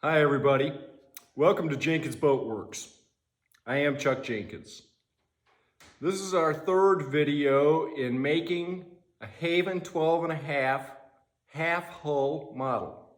Hi everybody, welcome to Jenkins Boat Works. I am Chuck Jenkins. This is our third video in making a Haven 12.5 half hull model.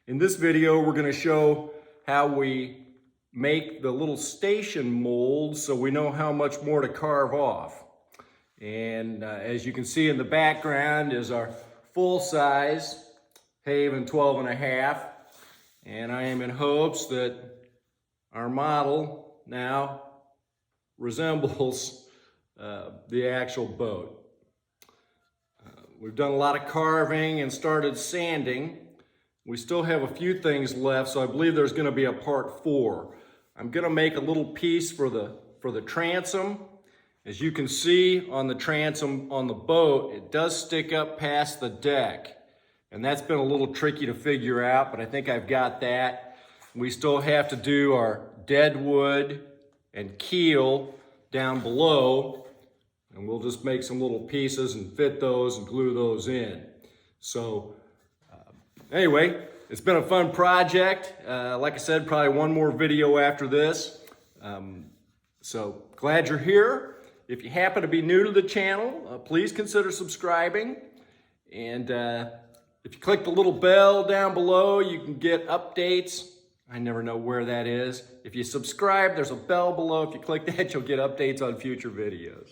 In this video we're going to show how we make the little station mold so we know how much more to carve off. And as you can see in the background is our full size Haven 12.5. And I am in hopes that our model now resembles the actual boat. We've done a lot of carving and started sanding. We still have a few things left, so I believe there's going to be a part 4. I'm going to make a little piece for the transom. As you can see on the transom on the boat, it does stick up past the deck. And that's been a little tricky to figure out, but I think I've got that. We still have to do our deadwood and keel down below, and we'll just make some little pieces and fit those and glue those in. So anyway, it's been a fun project. Like I said, probably one more video after this. So glad you're here. If you happen to be new to the channel, please consider subscribing. And if you click the little bell down below, you can get updates. I never know where that is. If you subscribe, there's a bell below. If you click that, you'll get updates on future videos.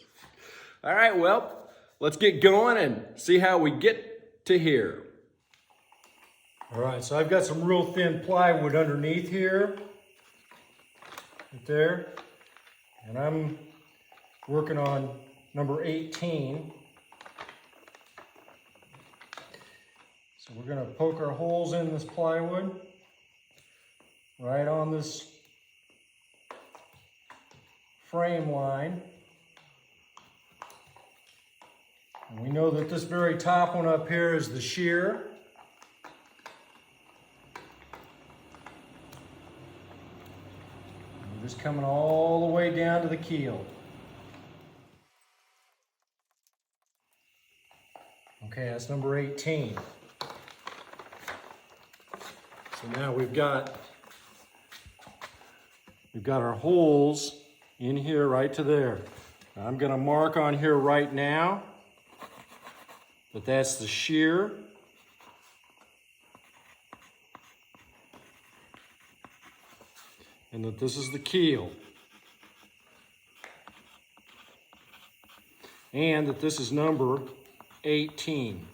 All right, well, let's get going and see how we get to here. All right, so I've got some real thin plywood underneath here, right there. And I'm working on number 18. So we're going to poke our holes in this plywood right on this frame line. And we know that this very top one up here is the shear. And we're just coming all the way down to the keel. Okay, that's number 18. So now we've got our holes in here right to there. Now I'm going to mark on here right now that that's the shear. And that this is the keel. And that this is number 18.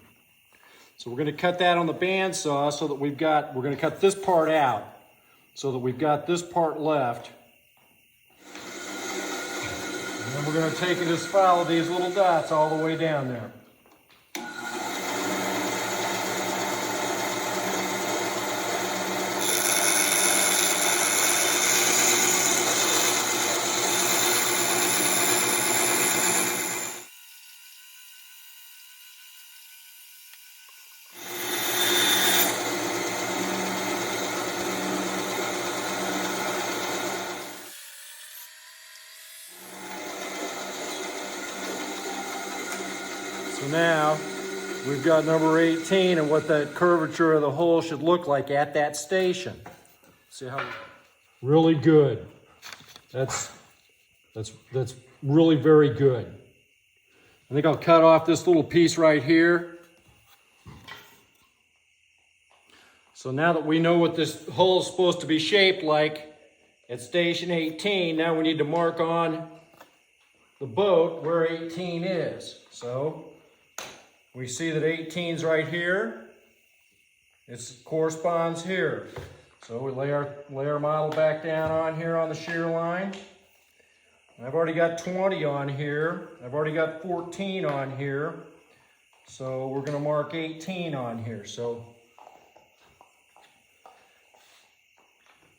So we're going to cut that on the bandsaw so that we're going to cut this part out so that we've got this part left. And then we're going to take and just follow these little dots all the way down there. So now we've got number 18 and what that curvature of the hole should look like at that station. See how really good. That's really very good. I think I'll cut off this little piece right here. So now that we know what this hole is supposed to be shaped like at station 18, now we need to mark on the boat where 18 is. So we see that 18's right here. It corresponds here. So we lay our model back down on here on the shear line. I've already got 20 on here. I've already got 14 on here. So we're going to mark 18 on here. So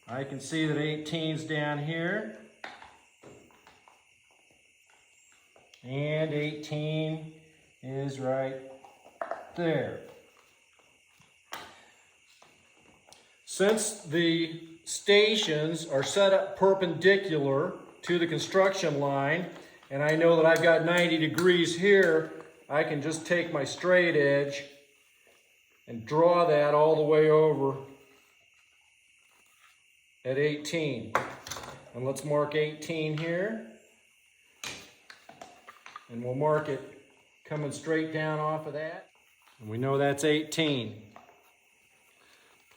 I can see that 18's down here. And 18 is right there. Since the stations are set up perpendicular to the construction line, and I know that I've got 90 degrees here, I can just take my straight edge and draw that all the way over at 18. And let's mark 18 here. And we'll mark it coming straight down off of that. And we know that's 18.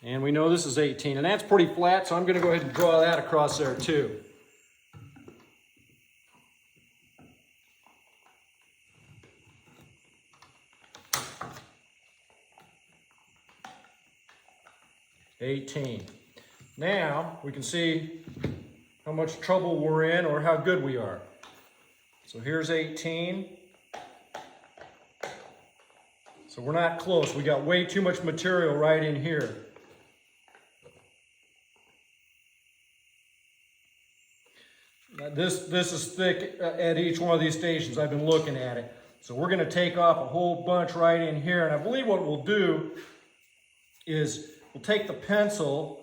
And we know this is 18. And that's pretty flat, so I'm going to go ahead and draw that across there too. Now we can see how much trouble we're in or how good we are. So here's 18. So we're not close. We got way too much material right in here. Now this is thick at each one of these stations. I've been looking at it. So we're going to take off a whole bunch right in here. And I believe what we'll do is we'll take the pencil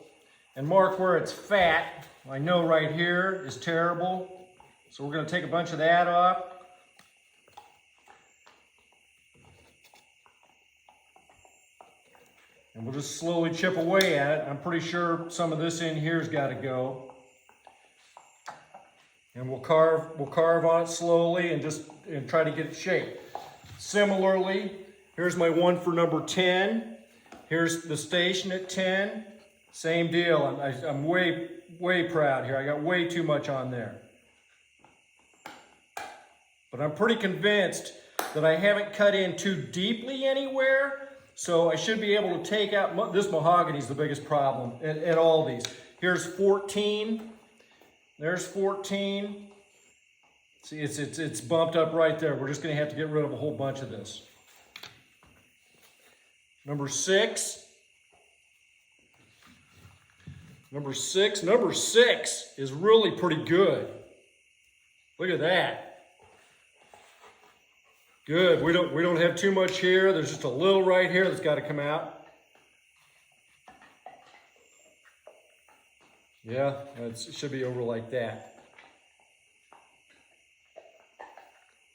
and mark where it's fat. I know right here is terrible. So we're going to take a bunch of that off. And we'll just slowly chip away at it. I'm pretty sure some of this in here's got to go. And we'll carve on it slowly and try to get it shaped. Similarly, here's my one for number 10. Here's the station at 10. Same deal. I'm way proud here. I got way too much on there. But I'm pretty convinced that I haven't cut in too deeply anywhere. So I should be able to take out, this mahogany is the biggest problem at all these. Here's 14. There's 14. See, it's bumped up right there. We're just going to have to get rid of a whole bunch of this. Number 6. Number 6 is really pretty good. Look at that. Good. We don't have too much here. There's just a little right here that's got to come out. Yeah, it should be over like that.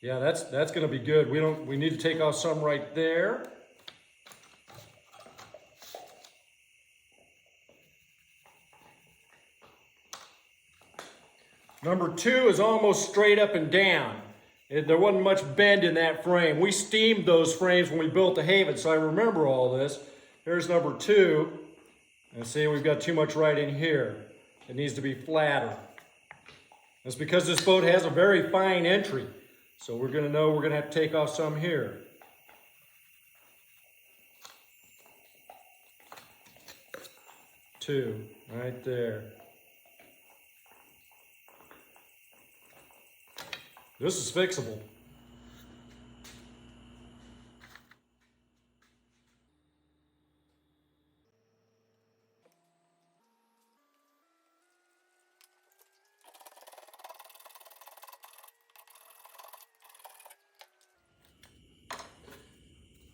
Yeah, that's going to be good. We need to take off some right there. Number 2 is almost straight up and down. There wasn't much bend in that frame. We steamed those frames when we built the Haven, so I remember all this. Here's number 2. And see, we've got too much right in here. It needs to be flatter. That's because this boat has a very fine entry. So we're going to know we're going to have to take off some here. Two, right there. This is fixable.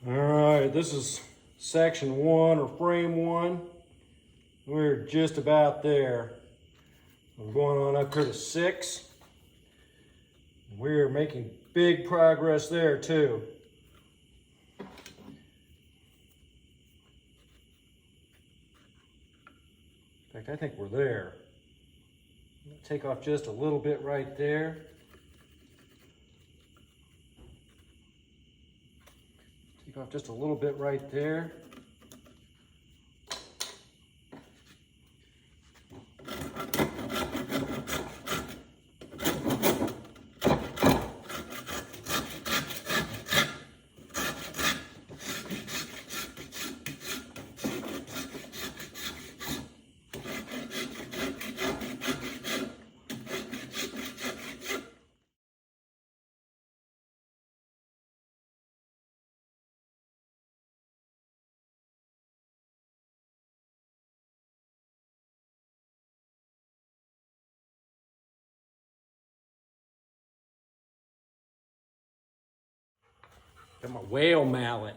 All right, this is section 1 or frame 1. We're just about there. We're going on up here to 6. We're making big progress there too. In fact, I think we're there. Take off just a little bit right there. Take off just a little bit right there. Got my whale mallet.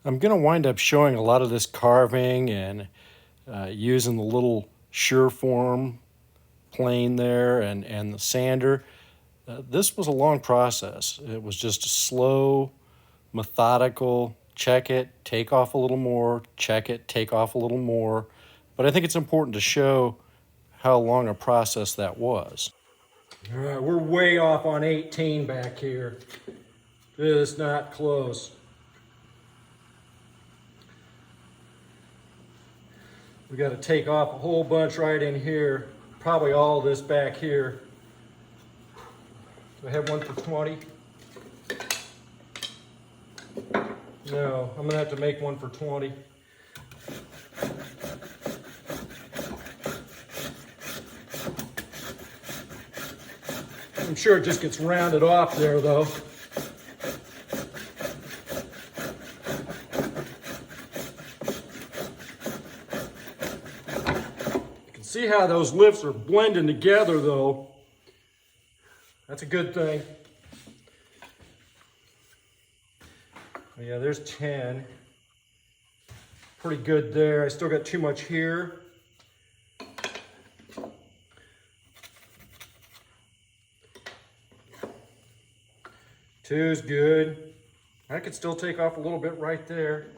I'm going to wind up showing a lot of this carving and using the little Sureform plane there and the sander. This was a long process. It was just a slow, methodical, check it, take off a little more, check it, take off a little more. But I think it's important to show how long a process that was. All right, we're way off on 18 back here. It's not close. We got to take off a whole bunch right in here. Probably all this back here. Do I have one for 20? No, I'm gonna have to make one for 20. I'm sure it just gets rounded off there though. You can see how those lifts are blending together though. That's a good thing. Oh, yeah, there's 10. Pretty good there. I still got too much here. Two's good. I could still take off a little bit right there.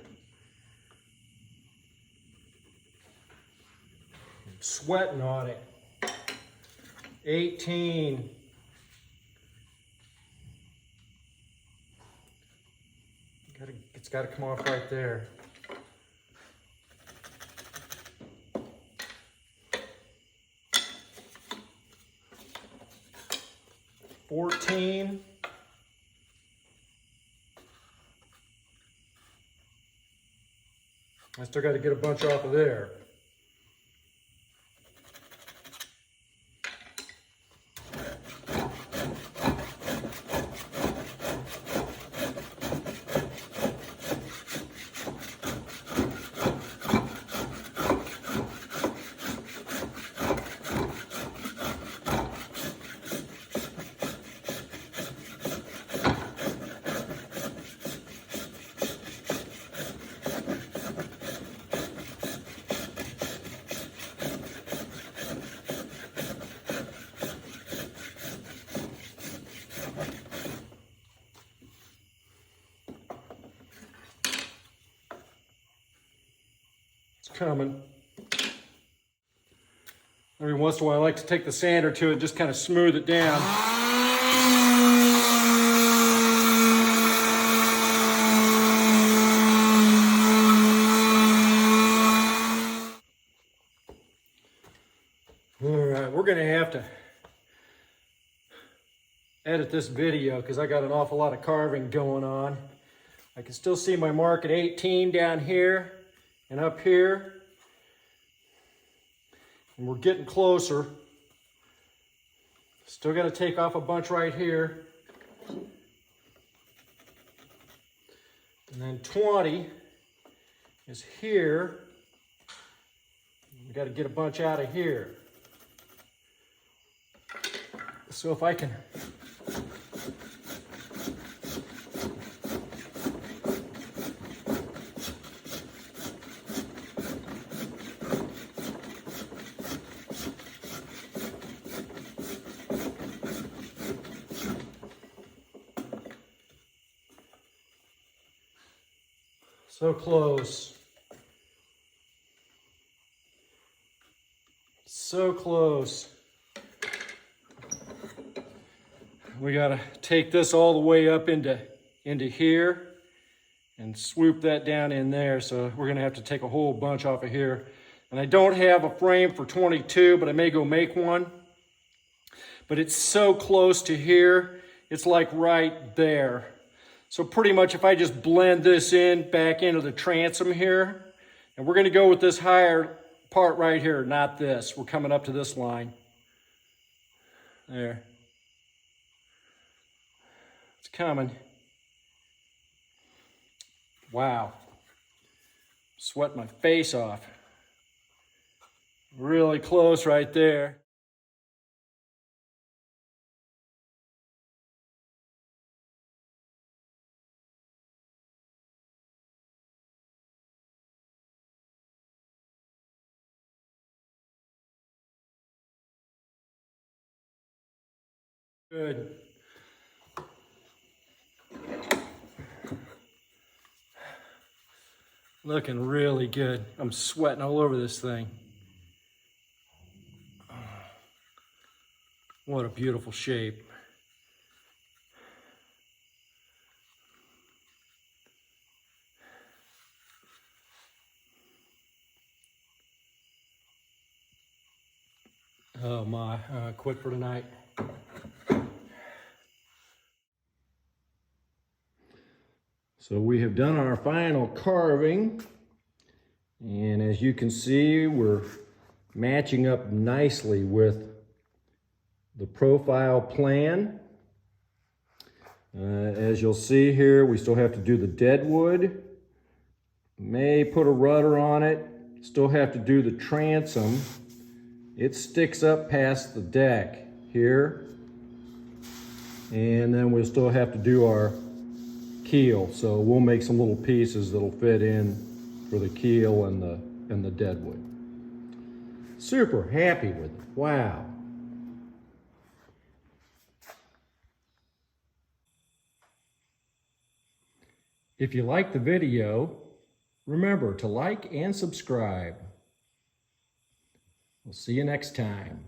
I'm sweating on it. 18. It's got to come off right there. 14. I still got to get a bunch off of there. Coming. Every once in a while I like to take the sander to it, just kind of smooth it down. Alright, we're going to have to edit this video because I got an awful lot of carving going on. I can still see my mark at 18 down here and up here. And we're getting closer. Still got to take off a bunch right here. And then 20 is here. We got to get a bunch out of here. So if I can so close. So close. We gotta take this all the way up into here and swoop that down in there. So we're gonna have to take a whole bunch off of here. And I don't have a frame for 22, but I may go make one. But it's so close to here, it's like right there. So pretty much if I just blend this in back into the transom here, and we're gonna go with this higher part right here, not this. We're coming up to this line. There. It's coming. Wow. Sweat my face off. Really close right there. Good. Looking really good. I'm sweating all over this thing. What a beautiful shape. Oh my, quit for tonight. So we have done our final carving, and as you can see, we're matching up nicely with the profile plan. As you'll see here, we still have to do the deadwood. May put a rudder on it. Still have to do the transom. It sticks up past the deck here. And then we'll still have to do our keel. So we'll make some little pieces that'll fit in for the keel and the deadwood. Super happy with it. Wow. If you like the video, remember to like and subscribe. We'll see you next time.